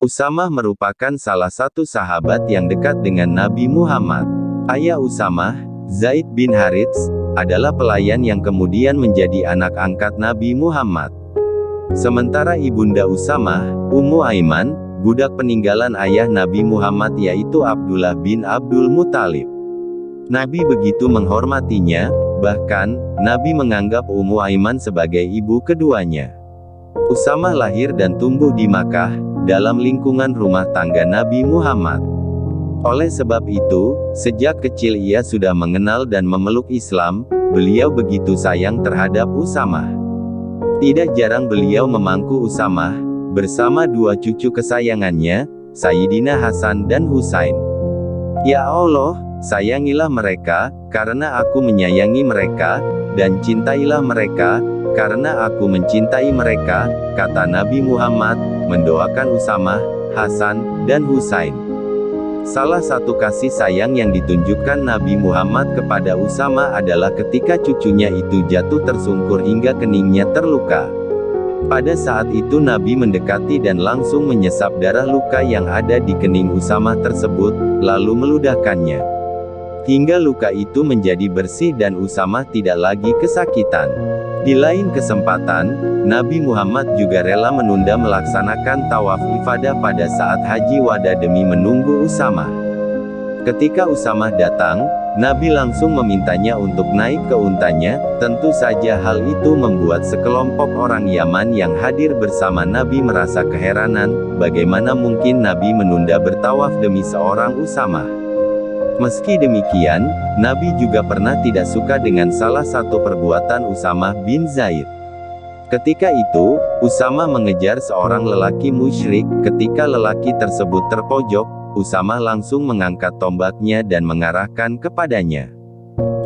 Usamah merupakan salah satu sahabat yang dekat dengan Nabi Muhammad. Ayah Usamah, Zaid bin Harits, adalah pelayan yang kemudian menjadi anak angkat Nabi Muhammad. Sementara ibunda Usamah, Ummu Aiman, budak peninggalan ayah Nabi Muhammad yaitu Abdullah bin Abdul Muthalib. Nabi begitu menghormatinya, bahkan, Nabi menganggap Ummu Aiman sebagai ibu keduanya. Usamah lahir dan tumbuh di Makkah, dalam lingkungan rumah tangga Nabi Muhammad. Oleh sebab itu, sejak kecil ia sudah mengenal dan memeluk Islam. Beliau begitu sayang terhadap Usamah. Tidak jarang beliau memangku Usamah, bersama dua cucu kesayangannya, Sayyidina Hasan dan Husain. Ya Allah, sayangilah mereka, karena aku menyayangi mereka, dan cintailah mereka, karena aku mencintai mereka, kata Nabi Muhammad, mendoakan Usamah, Hasan, dan Husain. Salah satu kasih sayang yang ditunjukkan Nabi Muhammad kepada Usamah adalah ketika cucunya itu jatuh tersungkur hingga keningnya terluka. Pada saat itu Nabi mendekati dan langsung menyesap darah luka yang ada di kening Usamah tersebut, lalu meludahkannya. Hingga luka itu menjadi bersih dan Usamah tidak lagi kesakitan. Di lain kesempatan, Nabi Muhammad juga rela menunda melaksanakan tawaf ifadah pada saat haji wada demi menunggu Usamah. Ketika Usamah datang, Nabi langsung memintanya untuk naik ke untanya. Tentu saja hal itu membuat sekelompok orang Yaman yang hadir bersama Nabi merasa keheranan, bagaimana mungkin Nabi menunda bertawaf demi seorang Usamah. Meski demikian, Nabi juga pernah tidak suka dengan salah satu perbuatan Usamah bin Zaid. Ketika itu, Usamah mengejar seorang lelaki musyrik. Ketika lelaki tersebut terpojok, Usamah langsung mengangkat tombaknya dan mengarahkan kepadanya.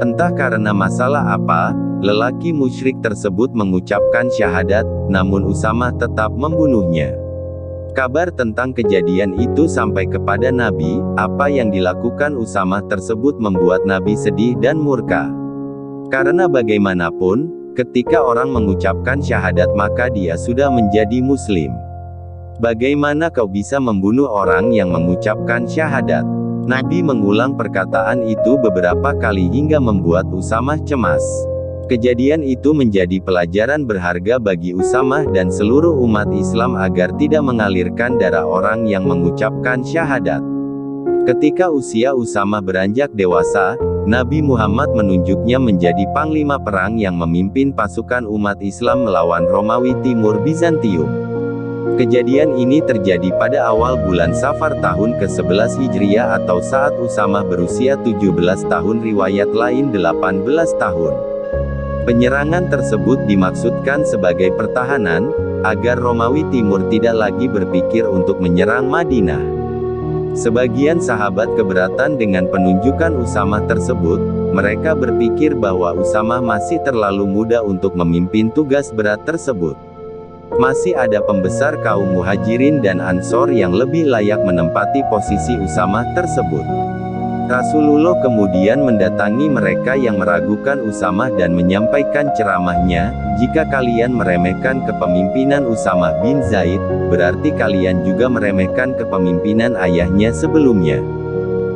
Entah karena masalah apa, lelaki musyrik tersebut mengucapkan syahadat, namun Usamah tetap membunuhnya. Kabar tentang kejadian itu sampai kepada Nabi. Apa yang dilakukan Usamah tersebut membuat Nabi sedih dan murka. Karena bagaimanapun, ketika orang mengucapkan syahadat maka dia sudah menjadi muslim. Bagaimana kau bisa membunuh orang yang mengucapkan syahadat? Nabi mengulang perkataan itu beberapa kali hingga membuat Usamah cemas. Kejadian itu menjadi pelajaran berharga bagi Usamah dan seluruh umat Islam agar tidak mengalirkan darah orang yang mengucapkan syahadat. Ketika usia Usamah beranjak dewasa, Nabi Muhammad menunjuknya menjadi panglima perang yang memimpin pasukan umat Islam melawan Romawi Timur Bizantium. Kejadian ini terjadi pada awal bulan Safar tahun ke-11 Hijriah atau saat Usamah berusia 17 tahun, riwayat lain 18 tahun. Penyerangan tersebut dimaksudkan sebagai pertahanan, agar Romawi Timur tidak lagi berpikir untuk menyerang Madinah. Sebagian sahabat keberatan dengan penunjukan Usamah tersebut. Mereka berpikir bahwa Usamah masih terlalu muda untuk memimpin tugas berat tersebut. Masih ada pembesar kaum Muhajirin dan Ansor yang lebih layak menempati posisi Usamah tersebut. Rasulullah kemudian mendatangi mereka yang meragukan Usamah dan menyampaikan ceramahnya, jika kalian meremehkan kepemimpinan Usamah bin Zaid, berarti kalian juga meremehkan kepemimpinan ayahnya sebelumnya.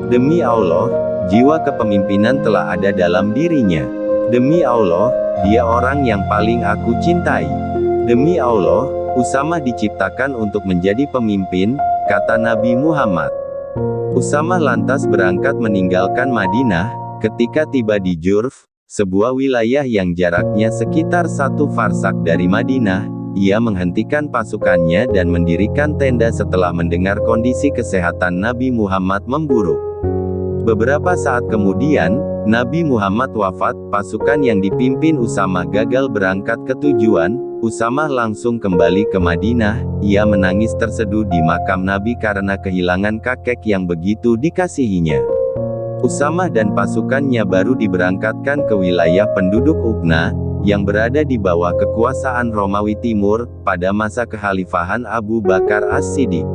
Demi Allah, jiwa kepemimpinan telah ada dalam dirinya. Demi Allah, dia orang yang paling aku cintai. Demi Allah, Usamah diciptakan untuk menjadi pemimpin, kata Nabi Muhammad. Usamah lantas berangkat meninggalkan Madinah. Ketika tiba di Jurf, sebuah wilayah yang jaraknya sekitar 1 farsak dari Madinah, ia menghentikan pasukannya dan mendirikan tenda setelah mendengar kondisi kesehatan Nabi Muhammad memburuk. Beberapa saat kemudian, Nabi Muhammad wafat. Pasukan yang dipimpin Usamah gagal berangkat ke tujuan. Usamah langsung kembali ke Madinah. Ia menangis terseduh di makam Nabi karena kehilangan kakek yang begitu dikasihinya. Usamah dan pasukannya baru diberangkatkan ke wilayah penduduk Uqna, yang berada di bawah kekuasaan Romawi Timur, pada masa kekhalifahan Abu Bakar As-Siddiq.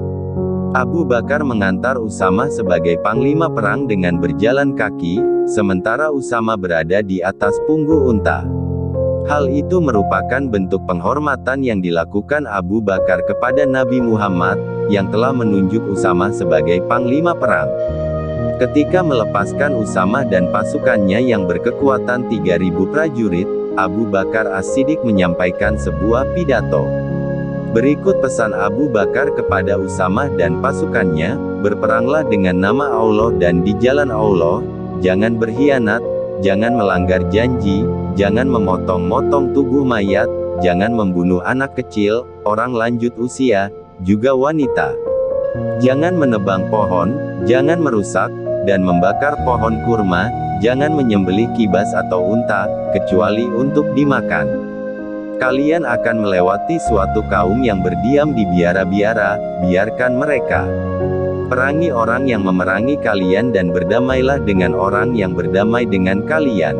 Abu Bakar mengantar Usamah sebagai panglima perang dengan berjalan kaki, sementara Usamah berada di atas punggung unta. Hal itu merupakan bentuk penghormatan yang dilakukan Abu Bakar kepada Nabi Muhammad, yang telah menunjuk Usamah sebagai panglima perang. Ketika melepaskan Usamah dan pasukannya yang berkekuatan 3.000 prajurit, Abu Bakar As-Siddiq menyampaikan sebuah pidato. Berikut pesan Abu Bakar kepada Usamah dan pasukannya, berperanglah dengan nama Allah dan di jalan Allah, jangan berkhianat, jangan melanggar janji, jangan memotong-motong tubuh mayat, jangan membunuh anak kecil, orang lanjut usia, juga wanita. Jangan menebang pohon, jangan merusak, dan membakar pohon kurma, jangan menyembelih kibas atau unta, kecuali untuk dimakan. Kalian akan melewati suatu kaum yang berdiam di biara-biara, biarkan mereka. Perangi orang yang memerangi kalian dan berdamailah dengan orang yang berdamai dengan kalian.